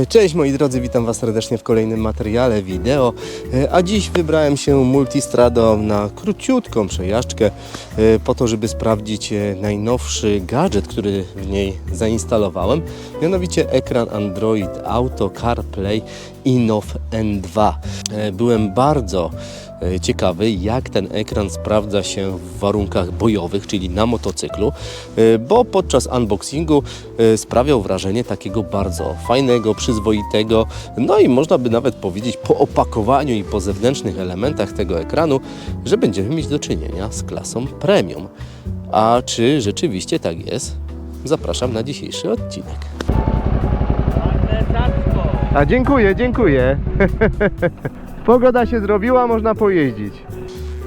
Cześć moi drodzy, witam Was serdecznie w kolejnym materiale wideo, a dziś wybrałem się multistradą na króciutką przejażdżkę po to, żeby sprawdzić najnowszy gadżet, który w niej zainstalowałem, mianowicie ekran Android Auto CarPlay Innov N2. Byłem bardzo ciekawy, jak ten ekran sprawdza się w warunkach bojowych, czyli na motocyklu, bo podczas unboxingu sprawiał wrażenie takiego bardzo fajnego, przyzwoitego, no i można by nawet powiedzieć po opakowaniu i po zewnętrznych elementach tego ekranu, że będziemy mieć do czynienia z klasą premium. A czy rzeczywiście tak jest? Zapraszam na dzisiejszy odcinek. A dziękuję. Pogoda się zrobiła, można pojeździć.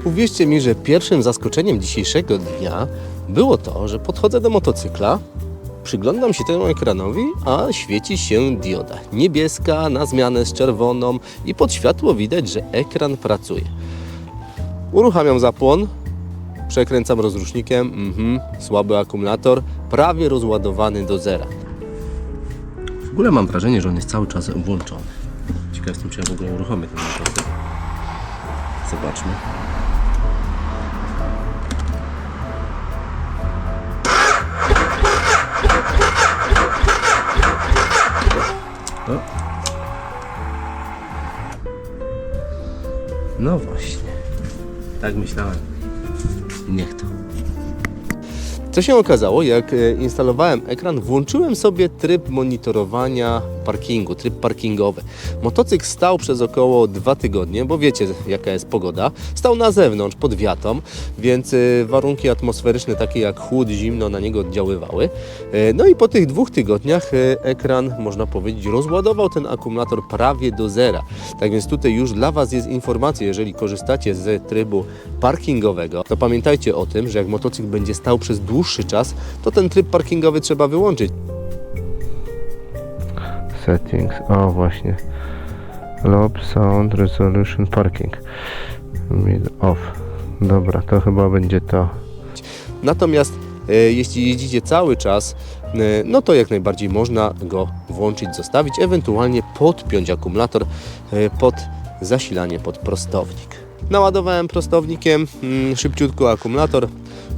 Uwierzcie mi, że pierwszym zaskoczeniem dzisiejszego dnia było to, że podchodzę do motocykla, przyglądam się temu ekranowi, a świeci się dioda niebieska na zmianę z czerwoną i pod światło widać, że ekran pracuje. Uruchamiam zapłon, przekręcam rozrusznikiem, słaby akumulator, prawie rozładowany do zera. W ogóle mam wrażenie, że on jest cały czas włączony. Ciekaw jestem, czy ja w ogóle uruchomię ten motocykl. Zobaczmy. O. No właśnie. Tak myślałem. Niech to. Co się okazało, jak instalowałem ekran, włączyłem sobie tryb monitorowania parkingu, tryb parkingowy. Motocykl stał przez około 2 tygodnie, bo wiecie jaka jest pogoda. Stał na zewnątrz pod wiatą, więc warunki atmosferyczne takie jak chłód, zimno na niego oddziaływały. No i po tych 2 tygodniach ekran, można powiedzieć, rozładował ten akumulator prawie do zera. Tak więc tutaj już dla Was jest informacja, jeżeli korzystacie z trybu parkingowego, to pamiętajcie o tym, że jak motocykl będzie stał przez dłuższy czas, to ten tryb parkingowy trzeba wyłączyć. Settings, o właśnie. Low Sound Resolution Parking. Mid off. Dobra, to chyba będzie to. Natomiast jeśli jeździcie cały czas, no to jak najbardziej można go włączyć, zostawić, ewentualnie podpiąć akumulator pod zasilanie pod prostownik. Naładowałem prostownikiem szybciutko akumulator,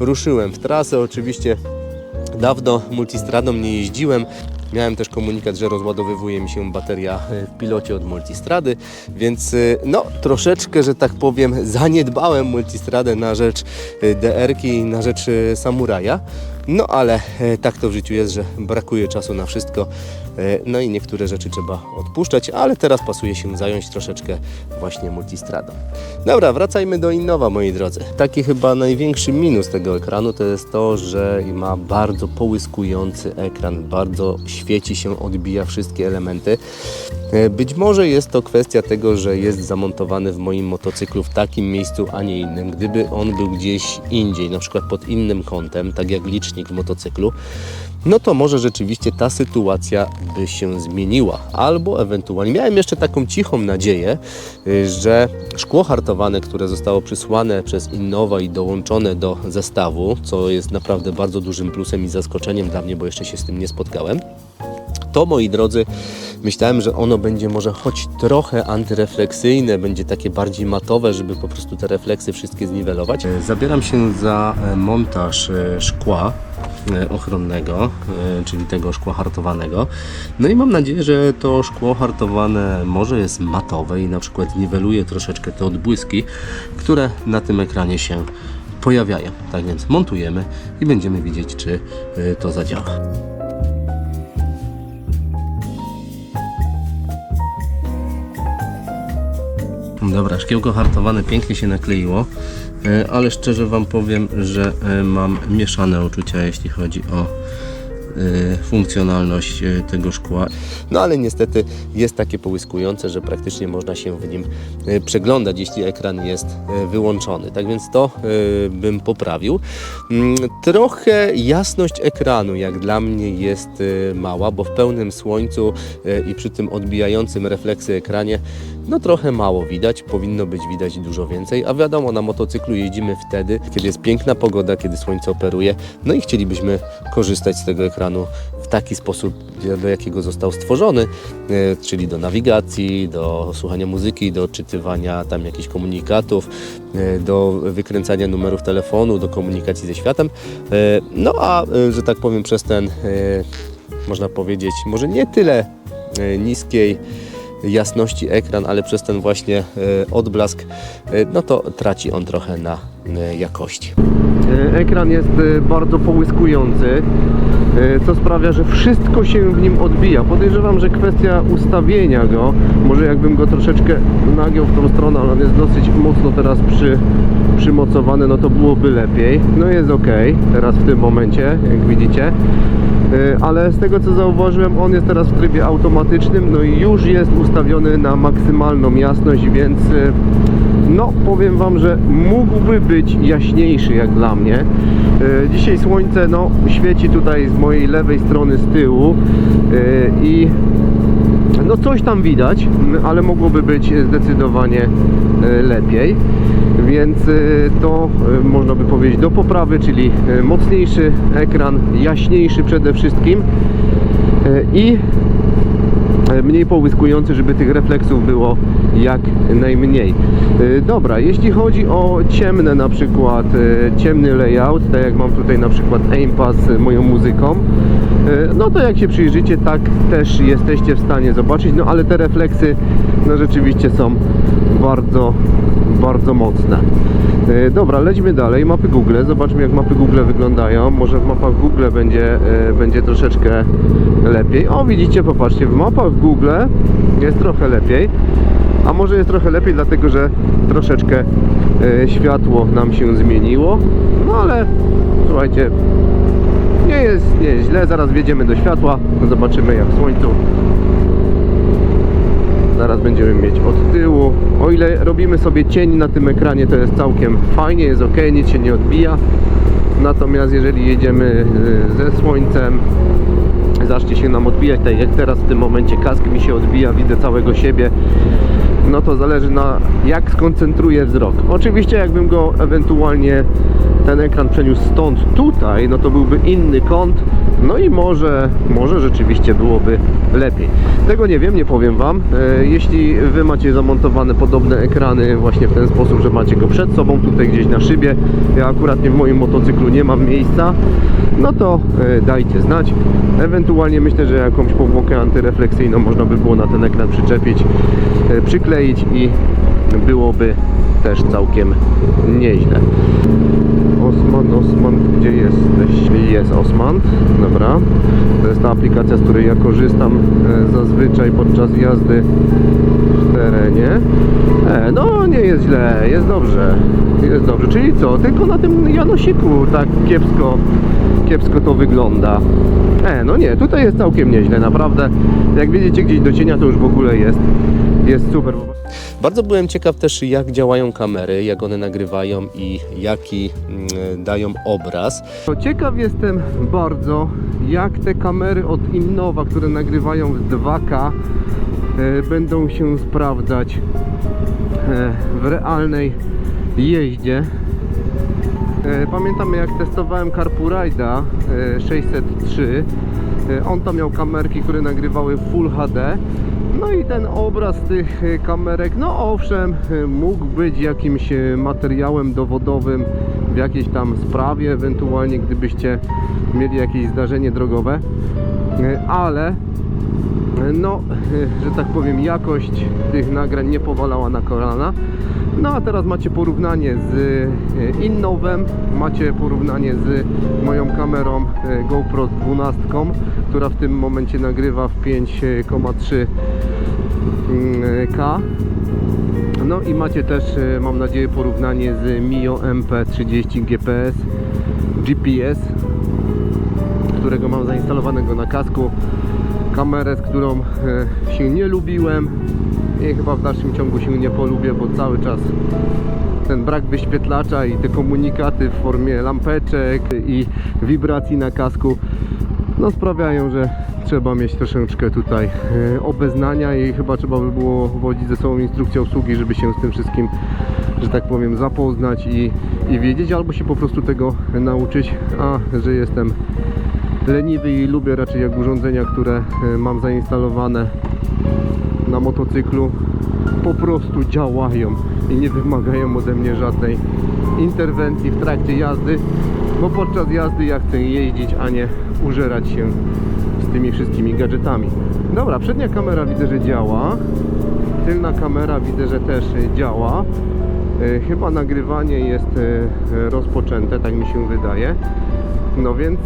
ruszyłem w trasę. Oczywiście dawno multistradą nie jeździłem. Miałem też komunikat, że rozładowywuje mi się bateria w pilocie od multistrady, więc no troszeczkę, że tak powiem, zaniedbałem multistradę na rzecz DR-ki, na rzecz Samuraja. No ale tak to w życiu jest, że brakuje czasu na wszystko, no i niektóre rzeczy trzeba odpuszczać, ale teraz pasuje się zająć troszeczkę właśnie multistradą. Dobra, wracajmy do Innowa, moi drodzy. Taki chyba największy minus tego ekranu to jest to, że ma bardzo połyskujący ekran, bardzo świeci się, odbija wszystkie elementy. Być może jest to kwestia tego, że jest zamontowany w moim motocyklu w takim miejscu, a nie innym. Gdyby on był gdzieś indziej, na przykład pod innym kątem, tak jak licznik w motocyklu, no to może rzeczywiście ta sytuacja by się zmieniła. Albo ewentualnie miałem jeszcze taką cichą nadzieję, że szkło hartowane, które zostało przysłane przez Innova i dołączone do zestawu, co jest naprawdę bardzo dużym plusem i zaskoczeniem dla mnie, bo jeszcze się z tym nie spotkałem, to moi drodzy, myślałem, że ono będzie może choć trochę antyrefleksyjne, będzie takie bardziej matowe, żeby po prostu te refleksy wszystkie zniwelować. Zabieram się za montaż szkła ochronnego, czyli tego szkła hartowanego. No i mam nadzieję, że to szkło hartowane może jest matowe i na przykład niweluje troszeczkę te odbłyski, które na tym ekranie się pojawiają. Tak więc montujemy i będziemy widzieć, czy to zadziała. Dobra, szkiełko hartowane pięknie się nakleiło, ale szczerze Wam powiem, że mam mieszane uczucia, jeśli chodzi o funkcjonalność tego szkła. No ale niestety jest takie połyskujące, że praktycznie można się w nim przeglądać, jeśli ekran jest wyłączony. Tak więc to bym poprawił. Trochę jasność ekranu jak dla mnie jest mała, bo w pełnym słońcu i przy tym odbijającym refleksy ekranie no trochę mało widać, powinno być widać dużo więcej, a wiadomo, na motocyklu jeździmy wtedy, kiedy jest piękna pogoda, kiedy słońce operuje, no i chcielibyśmy korzystać z tego ekranu w taki sposób, do jakiego został stworzony, czyli do nawigacji, do słuchania muzyki, do odczytywania tam jakichś komunikatów, do wykręcania numerów telefonu, do komunikacji ze światem. No a, że tak powiem, przez ten, można powiedzieć, może nie tyle niskiej jasności ekran, ale przez ten właśnie odblask, no to traci on trochę na jakości. Ekran jest bardzo połyskujący, co sprawia, że wszystko się w nim odbija. Podejrzewam, że kwestia ustawienia go, może jakbym go troszeczkę nagiął w tą stronę, ale on jest dosyć mocno teraz przymocowany, no to byłoby lepiej. No jest ok, teraz w tym momencie, jak widzicie. Ale z tego co zauważyłem, on jest teraz w trybie automatycznym, no i już jest ustawiony na maksymalną jasność, więc no powiem Wam, że mógłby być jaśniejszy jak dla mnie. Dzisiaj słońce no świeci tutaj z mojej lewej strony z tyłu i no coś tam widać, ale mogłoby być zdecydowanie lepiej. Więc to można by powiedzieć do poprawy, czyli mocniejszy ekran, jaśniejszy przede wszystkim i mniej połyskujący, żeby tych refleksów było jak najmniej. Dobra, jeśli chodzi o ciemne na przykład, ciemny layout, tak jak mam tutaj na przykład Aimpass z moją muzyką, no to jak się przyjrzycie, tak też jesteście w stanie zobaczyć, no ale te refleksy no rzeczywiście są bardzo mocne. Dobra, lećmy dalej. Mapy Google. Zobaczmy jak mapy Google wyglądają. Może w mapach Google będzie troszeczkę lepiej. O, widzicie, popatrzcie, w mapach Google jest trochę lepiej. A może jest trochę lepiej dlatego, że troszeczkę światło nam się zmieniło. No ale słuchajcie, nie jest źle. Zaraz wjedziemy do światła. Zobaczymy jak w słońcu. Zaraz będziemy mieć od tyłu. O ile robimy sobie cień na tym ekranie, to jest całkiem fajnie, jest ok, nic się nie odbija. Natomiast jeżeli jedziemy ze słońcem, zacznie się nam odbijać, tak jak teraz w tym momencie kask mi się odbija, widzę całego siebie, no to zależy na jak skoncentruję wzrok. Oczywiście jakbym go ewentualnie ten ekran przeniósł stąd tutaj, no to byłby inny kąt, no i może rzeczywiście byłoby lepiej. Tego nie wiem, nie powiem Wam. Jeśli Wy macie zamontowane podobne ekrany właśnie w ten sposób, że macie go przed sobą, tutaj gdzieś na szybie, ja akurat w moim motocyklu nie mam miejsca, no to dajcie znać. Ewentualnie myślę, że jakąś powłokę antyrefleksyjną można by było na ten ekran przyczepić, przykleić i byłoby też całkiem nieźle. Osman, gdzie jesteś? Jest Osman, dobra. To jest ta aplikacja, z której ja korzystam zazwyczaj podczas jazdy w terenie. No nie jest źle, jest dobrze. Jest dobrze, czyli co? Tylko na tym Janosiku tak kiepsko to wygląda. No nie, tutaj jest całkiem nieźle, naprawdę. Jak widzicie gdzieś do cienia, to już w ogóle jest super. Bardzo byłem ciekaw też jak działają kamery, jak one nagrywają i jaki dają obraz. Ciekaw jestem bardzo, jak te kamery od Innowa, które nagrywają w 2K, będą się sprawdzać w realnej jeździe. Pamiętam jak testowałem CarPuride'a 603, on tam miał kamerki, które nagrywały Full HD. No i ten obraz tych kamerek, no owszem, mógł być jakimś materiałem dowodowym w jakiejś tam sprawie, ewentualnie gdybyście mieli jakieś zdarzenie drogowe, ale no, że tak powiem, jakość tych nagrań nie powalała na kolana. No a teraz macie porównanie z Innowem, macie porównanie z moją kamerą GoPro 12, która w tym momencie nagrywa w 5,3K. No i macie też, mam nadzieję, porównanie z Mio MP30 GPS, którego mam zainstalowanego na kasku. Kamerę, z którą się nie lubiłem i chyba w dalszym ciągu się nie polubię, bo cały czas ten brak wyświetlacza i te komunikaty w formie lampeczek i wibracji na kasku no sprawiają, że trzeba mieć troszeczkę tutaj obeznania i chyba trzeba by było wodzić ze sobą instrukcję obsługi, żeby się z tym wszystkim, że tak powiem, zapoznać i wiedzieć, albo się po prostu tego nauczyć, a że jestem leniwy i lubię raczej jak urządzenia, które mam zainstalowane na motocyklu, po prostu działają i nie wymagają ode mnie żadnej interwencji w trakcie jazdy, bo podczas jazdy ja chcę jeździć, a nie użerać się z tymi wszystkimi gadżetami. Dobra, przednia kamera widzę, że działa, tylna kamera widzę, że też działa. Chyba nagrywanie jest rozpoczęte, tak mi się wydaje. No więc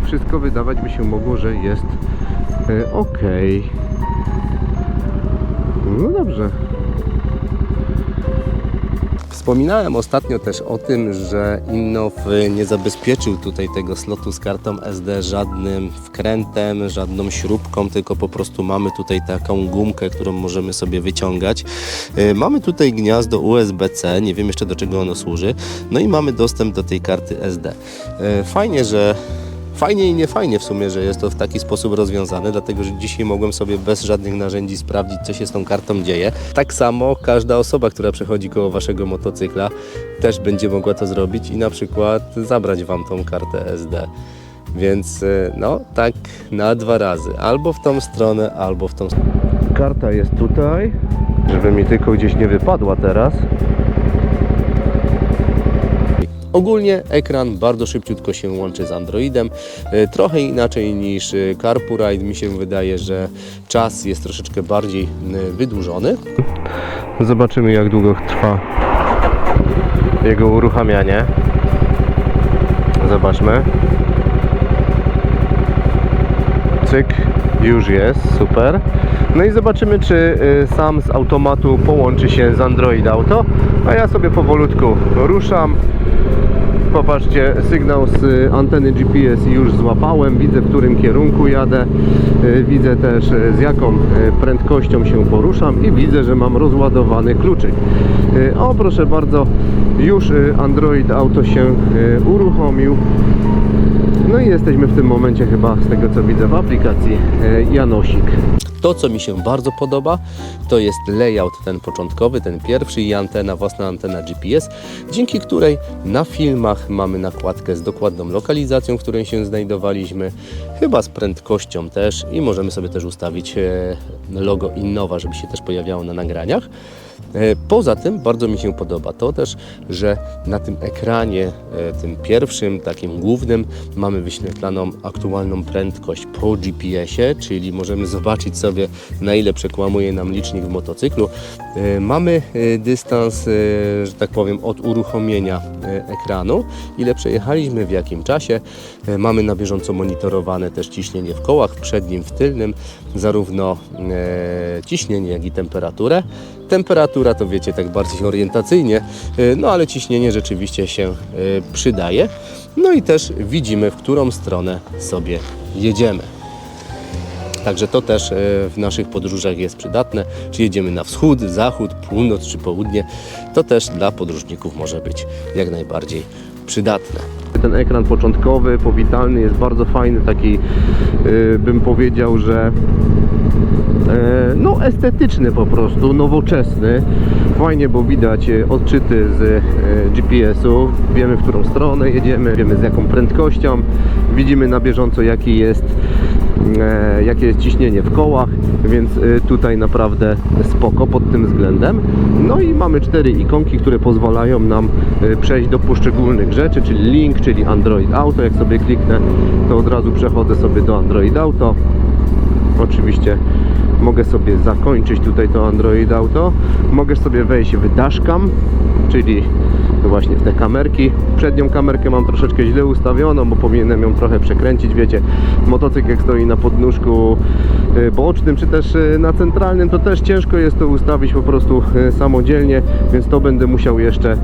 wszystko wydawać by się mogło, że jest ok. No dobrze. Wspominałem ostatnio też o tym, że Innow nie zabezpieczył tutaj tego slotu z kartą SD żadnym wkrętem, żadną śrubką, tylko po prostu mamy tutaj taką gumkę, którą możemy sobie wyciągać. Mamy tutaj gniazdo USB-C, nie wiem jeszcze do czego ono służy, no i mamy dostęp do tej karty SD. Fajnie i niefajnie w sumie, że jest to w taki sposób rozwiązane, dlatego że dzisiaj mogłem sobie bez żadnych narzędzi sprawdzić, co się z tą kartą dzieje. Tak samo każda osoba, która przechodzi koło waszego motocykla, też będzie mogła to zrobić i na przykład zabrać wam tą kartę SD. Więc no tak na 2 razy, albo w tą stronę, albo w tą stronę. Karta jest tutaj, żeby mi tylko gdzieś nie wypadła teraz. Ogólnie ekran bardzo szybciutko się łączy z Androidem, trochę inaczej niż CarPuride. Mi się wydaje, że czas jest troszeczkę bardziej wydłużony. Zobaczymy, jak długo trwa jego uruchamianie. Zobaczmy. Cyk, już jest, super. No i zobaczymy, czy sam z automatu połączy się z Android Auto, a ja sobie powolutku ruszam. Popatrzcie, sygnał z anteny GPS już złapałem, widzę, w którym kierunku jadę, widzę też, z jaką prędkością się poruszam i widzę, że mam rozładowany kluczyk. O, proszę bardzo, już Android Auto się uruchomił. No i jesteśmy w tym momencie chyba, z tego co widzę, w aplikacji Janosik. To, co mi się bardzo podoba, to jest layout ten początkowy, ten pierwszy i antena, własna antena GPS, dzięki której na filmach mamy nakładkę z dokładną lokalizacją, w której się znajdowaliśmy, chyba z prędkością też i możemy sobie też ustawić logo Innowa, żeby się też pojawiało na nagraniach. Poza tym bardzo mi się podoba to też, że na tym ekranie, tym pierwszym, takim głównym, mamy wyświetlaną aktualną prędkość po GPS-ie, czyli możemy zobaczyć sobie, na ile przekłamuje nam licznik w motocyklu. Mamy dystans, że tak powiem, od uruchomienia ekranu, ile przejechaliśmy, w jakim czasie. Mamy na bieżąco monitorowane też ciśnienie w kołach, w przednim, w tylnym, zarówno ciśnienie, jak i temperaturę. Temperatura to wiecie, tak bardziej orientacyjnie, no ale ciśnienie rzeczywiście się przydaje. No i też widzimy, w którą stronę sobie jedziemy. Także to też w naszych podróżach jest przydatne, czy jedziemy na wschód, zachód, północ czy południe. To też dla podróżników może być jak najbardziej przydatne. Ten ekran początkowy, powitalny, jest bardzo fajny, taki bym powiedział, że no estetyczny po prostu, nowoczesny. Fajnie, bo widać odczyty z GPS-u, wiemy, w którą stronę jedziemy, wiemy, z jaką prędkością, widzimy na bieżąco, jakie jest ciśnienie w kołach, więc tutaj naprawdę spoko pod tym względem. No i mamy 4 ikonki, które pozwalają nam przejść do poszczególnych rzeczy, czyli link, czyli Android Auto. Jak sobie kliknę, to od razu przechodzę sobie do Android Auto. Oczywiście mogę sobie zakończyć tutaj to Android Auto. Mogę sobie wejść w dashcam, czyli właśnie w te kamerki. Przednią kamerkę mam troszeczkę źle ustawioną, bo powinienem ją trochę przekręcić. Wiecie, motocykl jak stoi na podnóżku bocznym, czy też na centralnym, to też ciężko jest to ustawić po prostu samodzielnie, więc to będę musiał jeszcze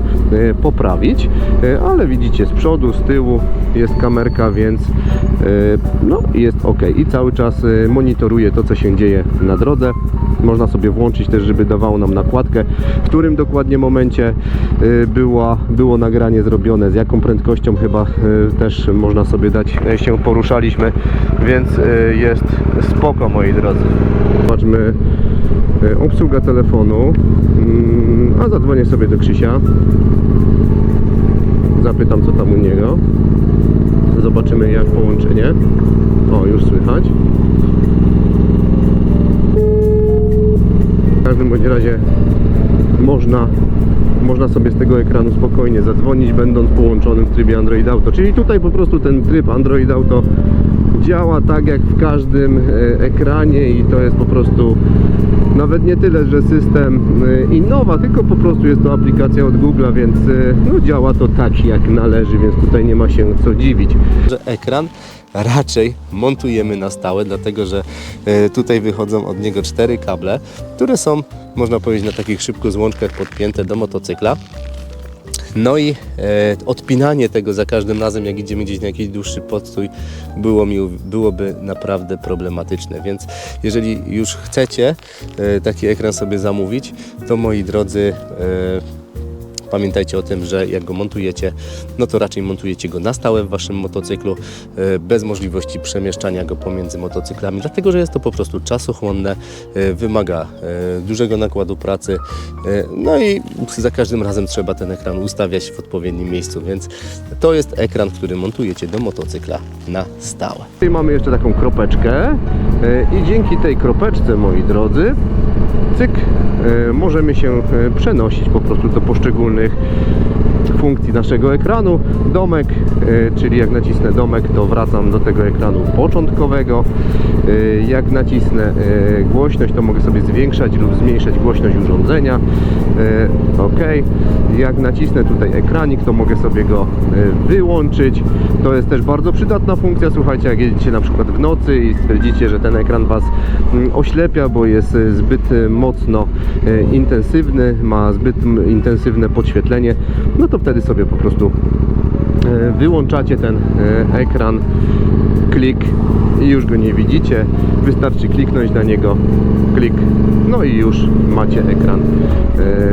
poprawić. Ale widzicie, z przodu, z tyłu jest kamerka, więc no jest ok. I cały czas monitoruję to, co się dzieje na drodze. Można sobie włączyć też, żeby dawało nam nakładkę, w którym dokładnie momencie było nagranie zrobione, z jaką prędkością chyba też można sobie dać, się poruszaliśmy, więc jest spoko, moi drodzy. Zobaczmy, obsługa telefonu, a zadzwonię sobie do Krzysia, zapytam, co tam u niego, zobaczymy jak połączenie. O, już słychać. W każdym bądź razie można sobie z tego ekranu spokojnie zadzwonić, będąc połączonym w trybie Android Auto. Czyli tutaj po prostu ten tryb Android Auto działa tak jak w każdym ekranie i to jest po prostu nawet nie tyle, że system Innova, tylko po prostu jest to aplikacja od Google'a, więc no, działa to tak jak należy, więc tutaj nie ma się co dziwić. Że ekran raczej montujemy na stałe, dlatego że tutaj wychodzą od niego 4 kable, które są, można powiedzieć, na takich szybko złączkach podpięte do motocykla. No i odpinanie tego za każdym razem, jak idziemy gdzieś na jakiś dłuższy postój, byłoby naprawdę problematyczne. Więc jeżeli już chcecie taki ekran sobie zamówić, to moi drodzy, pamiętajcie o tym, że jak go montujecie, no to raczej montujecie go na stałe w waszym motocyklu, bez możliwości przemieszczania go pomiędzy motocyklami, dlatego że jest to po prostu czasochłonne, wymaga dużego nakładu pracy, no i za każdym razem trzeba ten ekran ustawiać w odpowiednim miejscu, więc to jest ekran, który montujecie do motocykla na stałe. Tutaj mamy jeszcze taką kropeczkę i dzięki tej kropeczce, moi drodzy, cyk, możemy się przenosić po prostu do poszczególnych funkcji naszego ekranu. Domek, czyli jak nacisnę domek, to wracam do tego ekranu początkowego. Jak nacisnę głośność, to mogę sobie zwiększać lub zmniejszać głośność urządzenia. OK. Jak nacisnę tutaj ekranik, to mogę sobie go wyłączyć. To jest też bardzo przydatna funkcja. Słuchajcie, jak jedziecie na przykład w nocy i stwierdzicie, że ten ekran was oślepia, bo jest zbyt mocno intensywny, ma zbyt intensywne podświetlenie, no to wtedy sobie po prostu wyłączacie ten ekran, klik i już go nie widzicie. Wystarczy kliknąć na niego, klik, no i już macie ekran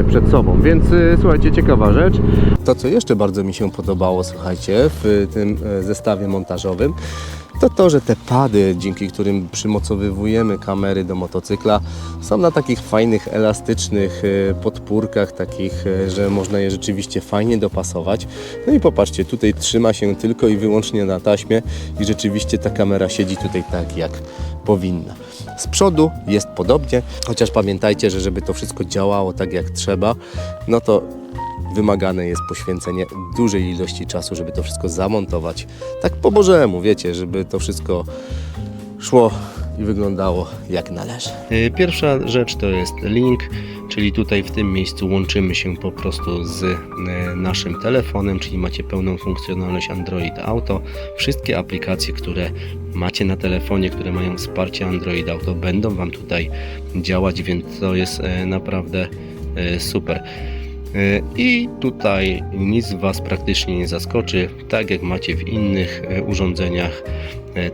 przed sobą. Więc słuchajcie, ciekawa rzecz. To, co jeszcze bardzo mi się podobało, słuchajcie, w tym zestawie montażowym, to, że te pady, dzięki którym przymocowywujemy kamery do motocykla, są na takich fajnych, elastycznych podpórkach, takich, że można je rzeczywiście fajnie dopasować. No i popatrzcie, tutaj trzyma się tylko i wyłącznie na taśmie i rzeczywiście ta kamera siedzi tutaj tak, jak powinna. Z przodu jest podobnie, chociaż pamiętajcie, że żeby to wszystko działało tak, jak trzeba, no to wymagane jest poświęcenie dużej ilości czasu, żeby to wszystko zamontować tak po bożemu, wiecie, żeby to wszystko szło i wyglądało jak należy. Pierwsza rzecz to jest link, czyli tutaj w tym miejscu łączymy się po prostu z naszym telefonem, czyli macie pełną funkcjonalność Android Auto. Wszystkie aplikacje, które macie na telefonie, które mają wsparcie Android Auto, będą Wam tutaj działać, więc to jest naprawdę super. I tutaj nic Was praktycznie nie zaskoczy, tak jak macie w innych urządzeniach,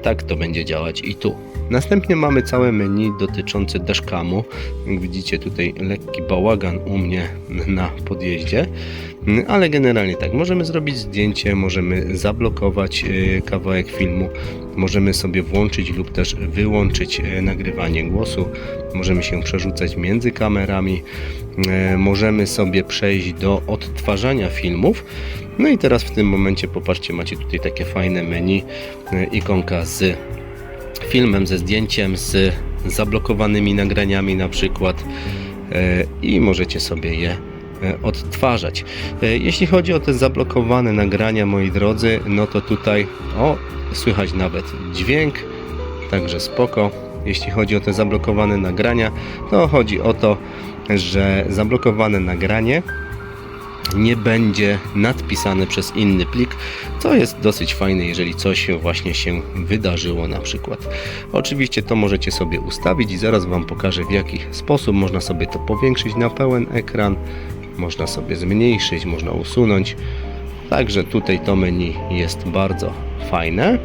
tak to będzie działać i tu. Następnie mamy całe menu dotyczące dashcamu. Jak widzicie, tutaj lekki bałagan u mnie na podjeździe, ale generalnie tak, możemy zrobić zdjęcie, możemy zablokować kawałek filmu, możemy sobie włączyć lub też wyłączyć nagrywanie głosu, możemy się przerzucać między kamerami, możemy sobie przejść do odtwarzania filmów. No i teraz w tym momencie popatrzcie, macie tutaj takie fajne menu, ikonka z filmem, ze zdjęciem, z zablokowanymi nagraniami na przykład i możecie sobie je odtwarzać. Jeśli chodzi o te zablokowane nagrania, moi drodzy, no to tutaj słychać nawet dźwięk, także spoko. Jeśli chodzi o te zablokowane nagrania, to chodzi o to, że zablokowane nagranie nie będzie nadpisane przez inny plik, co jest dosyć fajne, jeżeli coś właśnie się wydarzyło na przykład. Oczywiście to możecie sobie ustawić i zaraz Wam pokażę, w jaki sposób można sobie to powiększyć na pełen ekran, można sobie zmniejszyć, można usunąć. Także tutaj to menu jest bardzo fajne.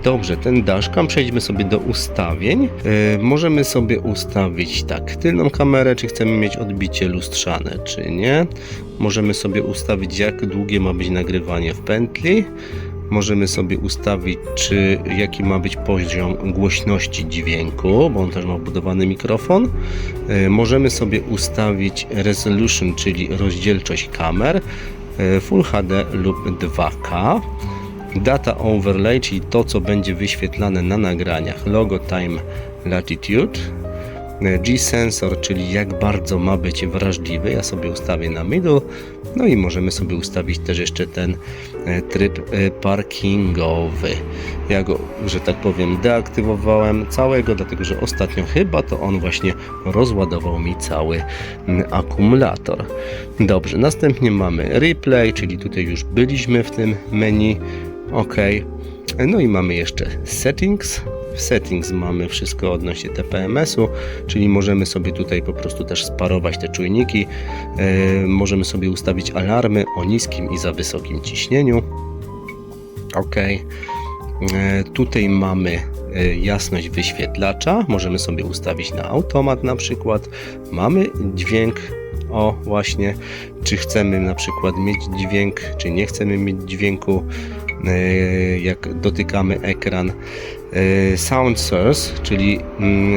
Dobrze, ten dashcam, przejdźmy sobie do ustawień. Możemy sobie ustawić tak, tylną kamerę, czy chcemy mieć odbicie lustrzane, czy nie. Możemy sobie ustawić, jak długie ma być nagrywanie w pętli. Możemy sobie ustawić, jaki ma być poziom głośności dźwięku, bo on też ma wbudowany mikrofon. Możemy sobie ustawić resolution, czyli rozdzielczość kamer, Full HD lub 2K. Data overlay, czyli to, co będzie wyświetlane na nagraniach, logo time latitude. G-sensor, czyli jak bardzo ma być wrażliwy, ja sobie ustawię na middle. No i możemy sobie ustawić też jeszcze ten tryb parkingowy. Ja go, że tak powiem, deaktywowałem całego, dlatego że ostatnio chyba to on właśnie rozładował mi cały akumulator. Dobrze, następnie mamy replay, czyli tutaj już byliśmy w tym menu. OK. No i mamy jeszcze settings. W settings mamy wszystko odnośnie TPMS-u, czyli możemy sobie tutaj po prostu też sparować te czujniki. Możemy sobie ustawić alarmy o niskim i za wysokim ciśnieniu. OK. Tutaj mamy jasność wyświetlacza. Możemy sobie ustawić na automat na przykład. Mamy dźwięk. O, właśnie, czy chcemy na przykład mieć dźwięk, czy nie chcemy mieć dźwięku, jak dotykamy ekran. Sound source, czyli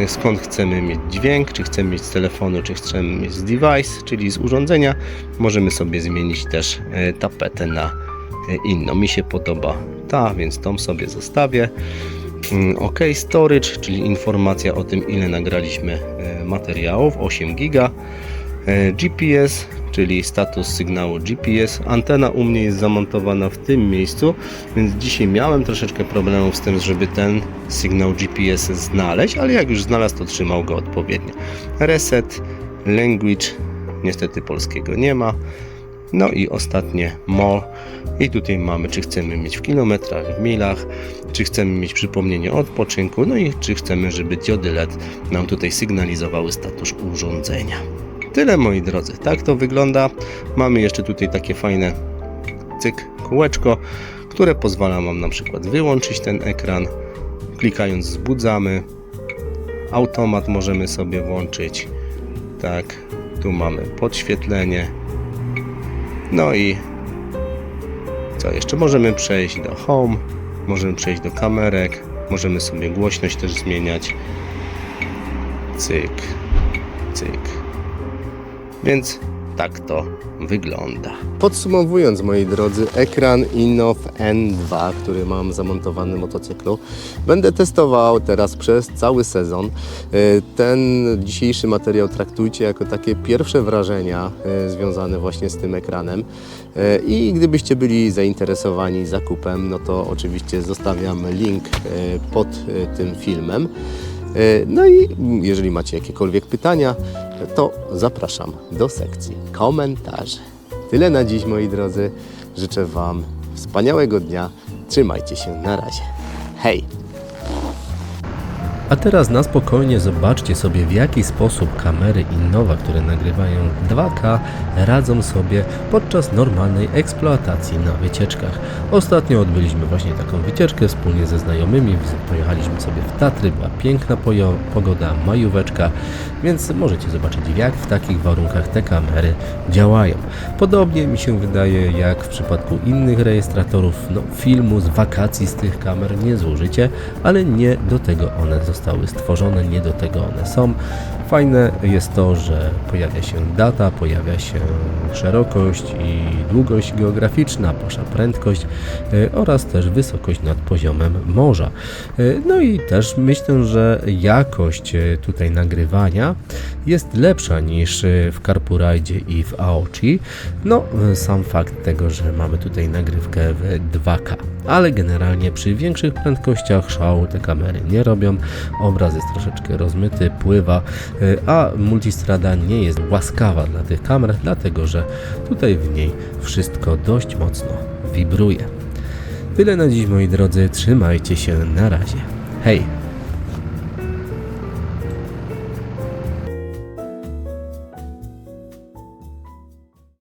skąd chcemy mieć dźwięk, czy chcemy mieć z telefonu, czy chcemy mieć z device, czyli z urządzenia. Możemy sobie zmienić też tapetę na inną. Mi się podoba ta, więc tą sobie zostawię. OK, storage, czyli informacja o tym, ile nagraliśmy materiałów, 8 giga. GPS, czyli status sygnału GPS. Antena u mnie jest zamontowana w tym miejscu, więc dzisiaj miałem troszeczkę problemów z tym, żeby ten sygnał GPS znaleźć, ale jak już znalazł, to trzymał go odpowiednio. Reset, language, niestety polskiego nie ma. No i ostatnie more. I tutaj mamy, czy chcemy mieć w kilometrach, w milach, czy chcemy mieć przypomnienie o odpoczynku, no i czy chcemy, żeby diody LED nam tutaj sygnalizowały status urządzenia. Tyle, moi drodzy, tak to wygląda. Mamy jeszcze tutaj takie fajne kółeczko, które pozwala nam na przykład wyłączyć ten ekran. Klikając wzbudzamy. Automat możemy sobie włączyć. Tak, tu mamy podświetlenie. No i co jeszcze? Możemy przejść do home, możemy przejść do kamerek, możemy sobie głośność też zmieniać. Cyk, cyk. Więc tak to wygląda. Podsumowując, moi drodzy, ekran Innow N2, który mam zamontowany w motocyklu, będę testował teraz przez cały sezon. Ten dzisiejszy materiał traktujcie jako takie pierwsze wrażenia związane właśnie z tym ekranem. I gdybyście byli zainteresowani zakupem, no to oczywiście zostawiam link pod tym filmem. No i jeżeli macie jakiekolwiek pytania, to zapraszam do sekcji komentarzy. Tyle na dziś, moi drodzy. Życzę Wam wspaniałego dnia. Trzymajcie się. Na razie. Hej! A teraz na spokojnie zobaczcie sobie, w jaki sposób kamery Innowa, które nagrywają 2K, radzą sobie podczas normalnej eksploatacji na wycieczkach. Ostatnio odbyliśmy właśnie taką wycieczkę wspólnie ze znajomymi, pojechaliśmy sobie w Tatry, była piękna pogoda, majóweczka, więc możecie zobaczyć, jak w takich warunkach te kamery działają. Podobnie mi się wydaje, jak w przypadku innych rejestratorów, filmu z wakacji z tych kamer nie złożycie, ale nie do tego one zostały stworzone, nie do tego one są. Fajne jest to, że pojawia się data, pojawia się szerokość i długość geograficzna, wasza prędkość oraz też wysokość nad poziomem morza. No i też myślę, że jakość tutaj nagrywania jest lepsza niż w CarPuride i w Aoci. Sam fakt tego, że mamy tutaj nagrywkę w 2K, ale generalnie przy większych prędkościach szału te kamery nie robią. Obraz jest troszeczkę rozmyty, pływa, a multistrada nie jest łaskawa dla tych kamer, dlatego że tutaj w niej wszystko dość mocno wibruje. Tyle na dziś, moi drodzy, trzymajcie się, na razie. Hej!